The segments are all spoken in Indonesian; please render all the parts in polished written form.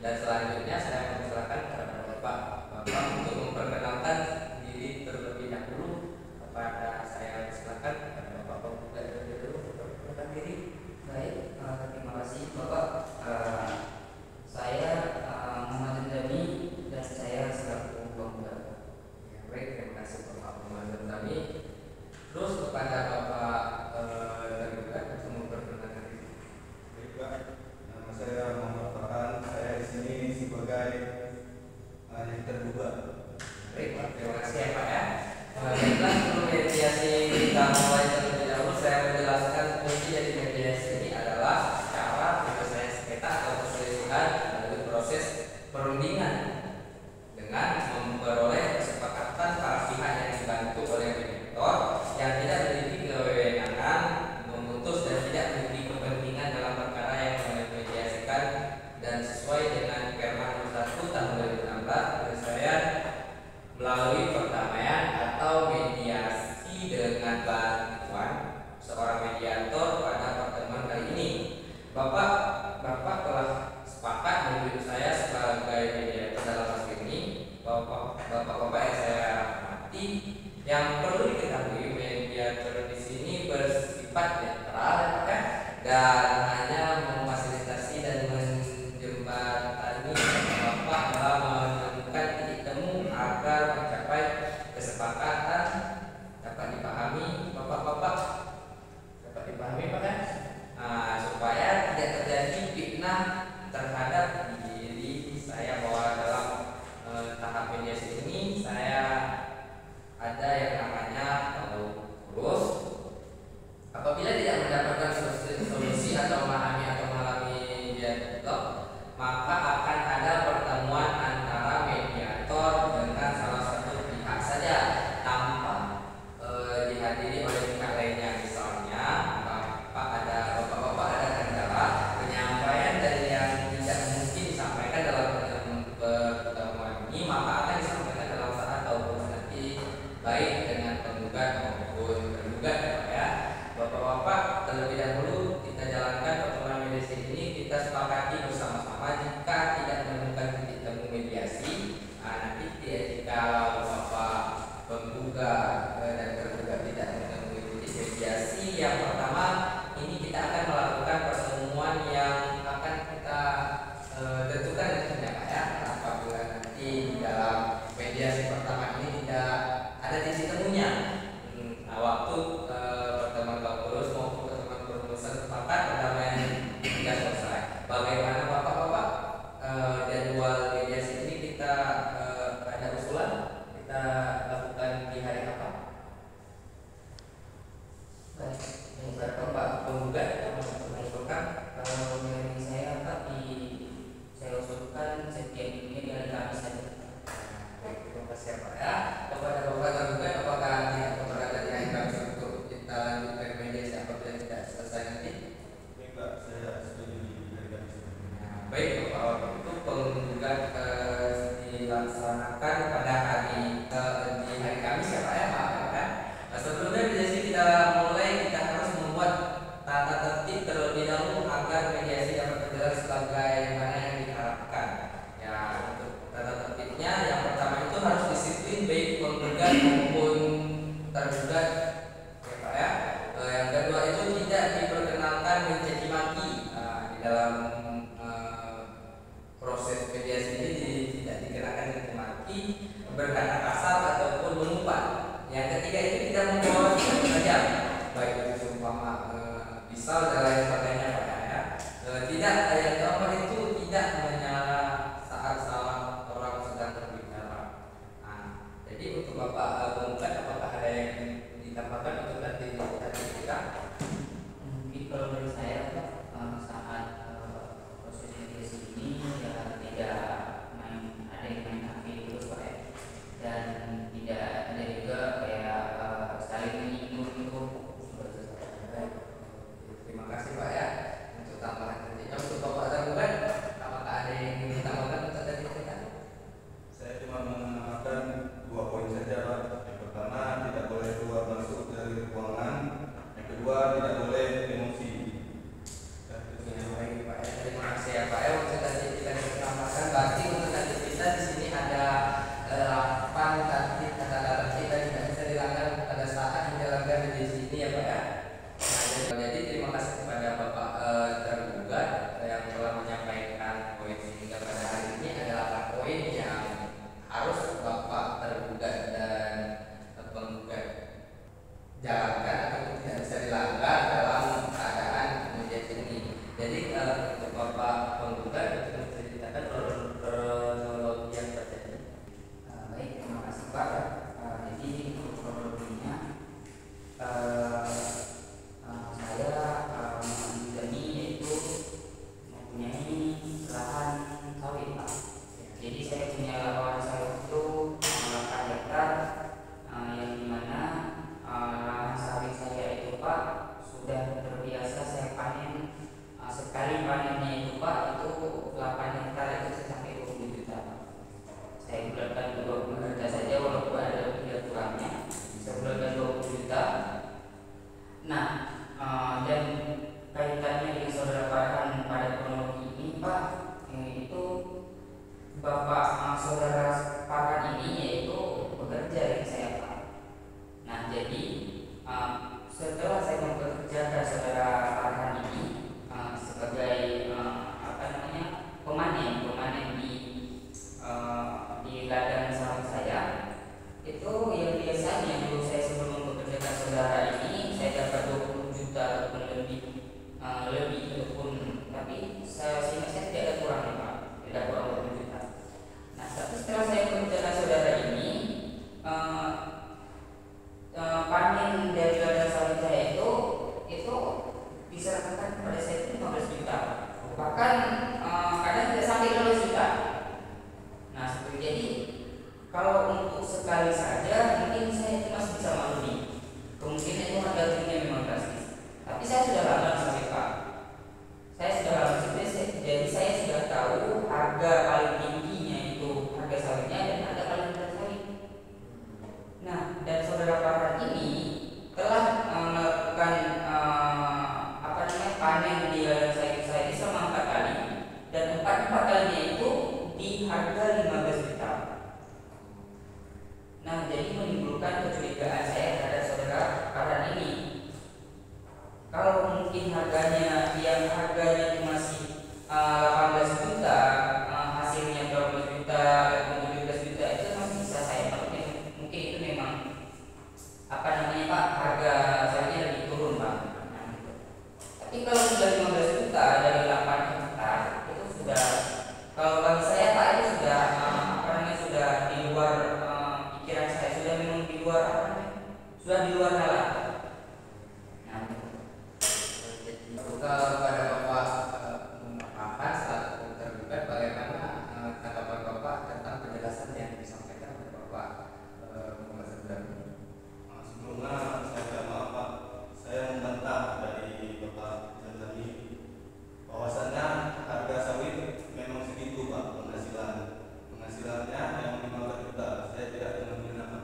Dan selanjutnya saya mempersilakan kepada Bapak untuk memperkenalkan diri terlebih dahulu. Kepada saya persilakan kepada Bapak membuka terlebih dahulu memperkenalkan diri. Baik, terima kasih Bapak. Saya Muhammad Dami dan saya selaku pemuda. Ya, baik, terima kasih Bapak Muhammad Dami. Terus kepada Bapak tergugat untuk memperkenalkan diri. Baik Pak, nama saya Muhammad Farhan. Saya di sini sebagai yang tergugat. Baik Pak, terima kasih ya Pak ya. Baiklah, sebelum mediasi kita mulai terlebih dahulu, saya menjelaskan fungsi dari mediasi ini adalah cara penyelesaian sengketa atau perselisihan melalui proses perundingan dengan memperoleh kesepakatan para pihak yang dibantu oleh mediator yang tidak memiliki kewenangan memutus dan tidak memiliki kepentingan dalam perkara yang dimediasikan, dan sesuai dengan Perma nomor 1 tahun 2016 penyelesaian melalui perdamaian atau mediasi dengan bantuan seorang mediator. Pada pertemuan kali ini Bapak telah sepakat menunjuk saya sebagai mediator dalam kasus ini. Bapak-bapak yang saya hormati, yang perlu diketahui mediator di sini bersifat netral ya, dan hanya memfasilitasi dan menjembatani Bapak dalam menemukan titik temu agar mencapai kesepakatan dapat dipahami Bapak-bapak, dapat dipahami Pak ya. Supaya tidak terjadi fitnah terhadap diri saya, bahwa dalam tahap mediasi ini saya ada yang namanya lurus. Apabila tidak mendapatkan solusi atau mengalami dialog, maka akan ada pertemuan antara mediator dengan salah satu pihak saja tanpa dihadiri oleh pihak lainnya. Misalnya bapak-bapak ada kendala penyampaian dari yang tidak mungkin disampaikan dalam pertemuan ini, maka akan disampaikan dalam saat ataupun nanti, baik dengan penggugat maupun tergugat ya. Bapak-bapak, terlebih dahulu kita jalankan pertemuan mediasi ini, kita sepakati bersama-sama jika tidak menemukan titik temu mediasi, nanti jika Bapak penggugat dan tergugat tidak menemui titik mediasi, yang pertama ini kita akan melakukan pertemuan yang akan kita tentukan nantinya Pak ya. Apabila nanti di dalam mediasi pertama ini tidak ada titik temunya, waktu pertemuan kalkulus maupun pertemuan perumusan sepakat perdamaian tidak selesai. Bagaimana Bapak-bapak, jadwal mediasi ini kita ada usulan kita lakukan di hari apa? Baik, Berapa Pak penggugat mengusulkan? kalau dari saya Pak, saya usulkan setiap ini di hari Kamis saja. Baik, terima kasih Pak ya. Kepada Bapak tergugat, apakah tidak keberatan di hari Kamis untuk kita lanjutkan mediasi apabila tidak selesai nanti? Baik Pak, saya setuju dari kami. Baik, Bapak, itu penggugat dilaksanakan pada di hari Kamis ya Pak ya, Pak ya. Sebelumnya mediasi kita mulai, kita harus membuat tata tertib terlebih dahulu agar mediasi dapat berjalan sebagaimana yang diharapkan. Ya, untuk tata tertibnya yang pertama itu harus disiplin baik penggugat maupun tergugat ya Pak ya. Yang kedua itu tidak diperkenankan mencaci maki di dalam proses mediasi ini. harga paling tingginya itu harga sawitnya dan harga paling rendah sawit. Nah, dan saudara Farhan ini telah melakukan panen di ladang saya selama 4 kali, dan 4 kalinya itu di harga 15 juta. Nah, jadi menimbulkan kecurigaan saya terhadap saudara Farhan ini. Kalau mungkin harganya itu masih 18 juta, hasilnya 12 juta, 17 juta, itu masih bisa saya pakai. Mungkin itu memang Pak, harga sawitnya lebih turun Pak. Tapi kalau sudah 15 juta dari 8 hektar itu sudah, kalau bagi saya Pak, itu sudah sudah di luar pikiran saya, sudah memang di luar sudah di luar nalar. Kalau kepada Bapak Farhan selaku tergugat, bagaimana tanggapan Bapak tentang penjelasan yang disampaikan oleh Bapak Muhammad Sabda? Sebelumnya saya minta maaf Pak, saya membantah dari Bapak Jazali bahwasannya harga sawit memang segitu Pak penghasilannya yang 15 juta. Saya tidak mengambil nama.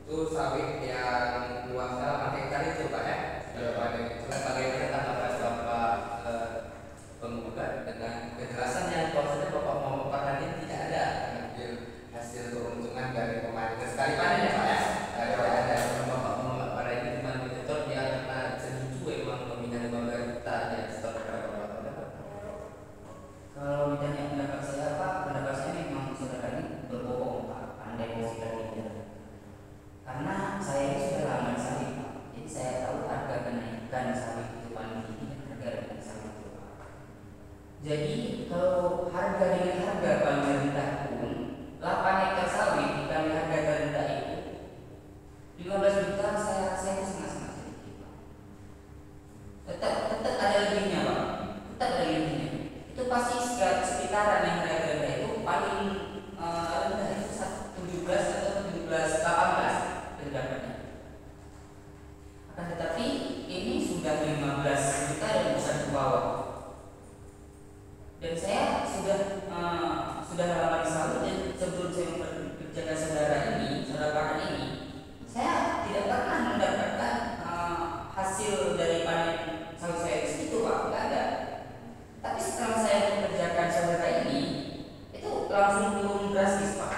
Itu sawit yang luasnya 4 hektar itu Pak ya? Bagaimana tanggapan Bapak penggugat dengan kejelasan yang bahwasanya Bapak Muhammad Farhan ini tidak ada mengambil hasil keuntungan dari pemanen sekali panen ya Pak ya? Tidak ada. Bapak Muhammad Farhan ini cuma menyetor dia karena segitu memang nominal 15 juta ya setor kepada Bapak. Kalau ditanya pendapat saya Pak, pendapat saya memang saudara ini berbohong Pak, pandai bersikap tidak. Karena saya ini sudah lama di sawit Pak, jadi saya tahu harga kenaikan sawit itu paling tinggi dan harga rendah sawit itu Pak. Jadi kalau harga dengan harga paling rendah pun 8 hektar sawit dikali harga terendah itu 15 juta, saya rasa itu sangat-sangat sedikit Pak. Tetap ada lebihnya Pak, tetap ada lebihnya. Itu pasti sekitaran yang harga terendah itu paling rendah itu 17 atau 18 pendapatnya. Akan tetapi ini sudah 15 juta dan bisa ke bawah. Dan saya sudah lama di sawit, dan sebelum saya memperkerjakan saudara Farhan ini, saya tidak pernah mendapatkan hasil dari panen sawit saya di situ Pak, tidak ada. Tapi setelah saya mengerjakan saudara ini, itu langsung turun drastis Pak.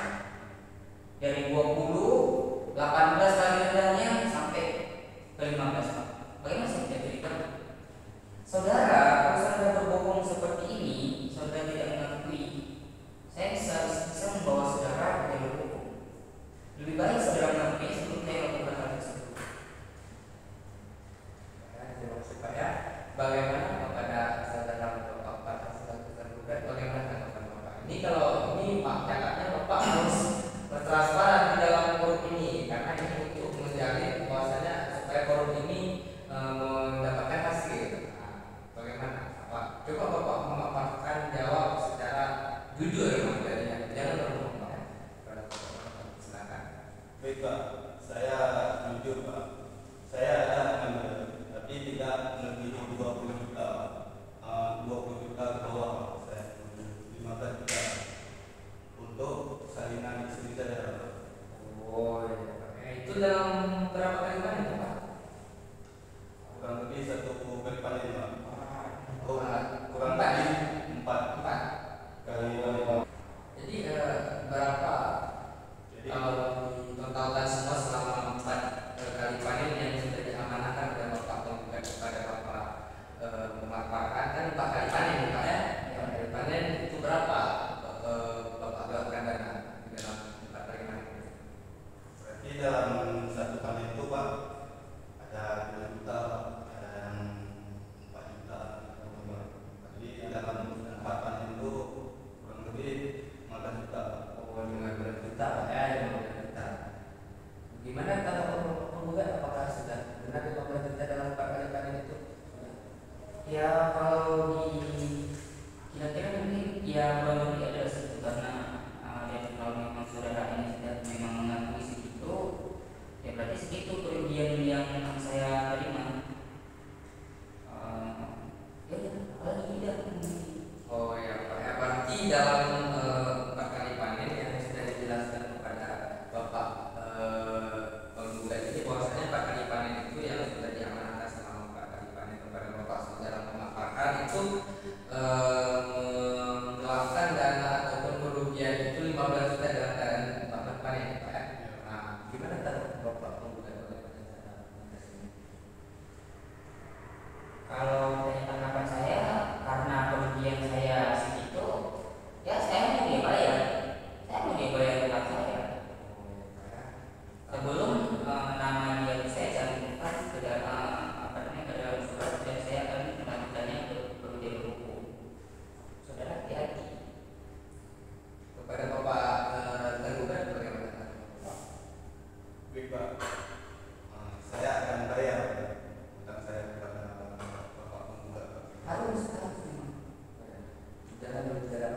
Dari 18 kali rendahnya sampai ke 15 Pak. Bagaimana saya tidak berikan? Saudara, kalau saudara berbohong seperti ini, saudara tidak mengakui, saya bisa membawa saudara ke jalur hukum. Lebih baik saudara mengakui sebelum saya melakukan hal tersebut. Terima kasih Pak ya. Bagaimana kepada saudara Bapak Farhan selaku tergugat, bagaimana tanggapan Bapak? Ini kalau ini Pak, cakapnya Bapak harus bertransparan di dalam forum ini, karena ini untuk menjalin bahwasanya supaya forum ini mendapatkan hasil. Nah, bagaimana Pak? Coba Bapak memaparkan jawab secara jujur ya, jangan berbohong Pak. Silakan. Baik Pak, saya jujur Pak. Saya ada mengambil, tapi tidak melebihi 20 juta. 20 juta ke bawah Pak. Saya 15 juta untuk salinan istri saya Pak. Oh iya Pak. Itu dalam berapa kali panen itu Pak? Kurang lebih 1 kali panen Pak. Oh, kurang empat. lebih 4 kali panen. Jadi berapa Jadi totalkan semua selama 4 kali panen yang sudah diamanahkan oleh Bapak penggugat kepada Bapak Muhammad Farhan, kan 4 kali panen ya Pak ya? 4 kali panen itu berapa Bapak gelapkan dana di dalam 4 kali panen? berarti dalam satu panen itu Pak ada 2 juta, ada yang 4 juta. Jadi dalam 4 panen itu kurang lebih 15 juta. Oh, 15 juta Pak ya, 15 juta. Gimana tanggapan Bapak penggugat, apakah sudah benar 15 juta dalam 4 kali panen itu? Ya kalau kira-kira mungkin ya kurang lebih ada segitu, karena kalau memang saudara ini sudah memang mengakui segitu, ya berarti segitu kerugian yang saya terima. Ya lagi tidak. Oh ya Pak ya, dalam 4 kali panen yang sudah dijelaskan kepada Bapak penggugat ini, bahwasanya 4 kali panen itu yang sudah diamanatkan selama 4 kali panen kepada Bapak dalam pemaparan itu melakukan dana ataupun kerugian itu 15 juta dalam keadaan 4 panen, Pak ya. Nah, gimana tanggapan Bapak penggugat bagaimana cara mengatasi ini? Kalau dari tanggapan saya, karena kerugian saya segitu, ya saya mau dia bayar. Saya mau dia bayar utang saya. Sebelum nama dia saya cantumkan ke dalam ke dalam surat, dan saya akan melanjutkannya ke jalur hukum. Saudara hati-hati. Kepada Bapak tergugat bagaimana Pak? Baik Pak, saya akan bayar utang saya kepada Bapak penggugat. Harus memang. Jangan berbicara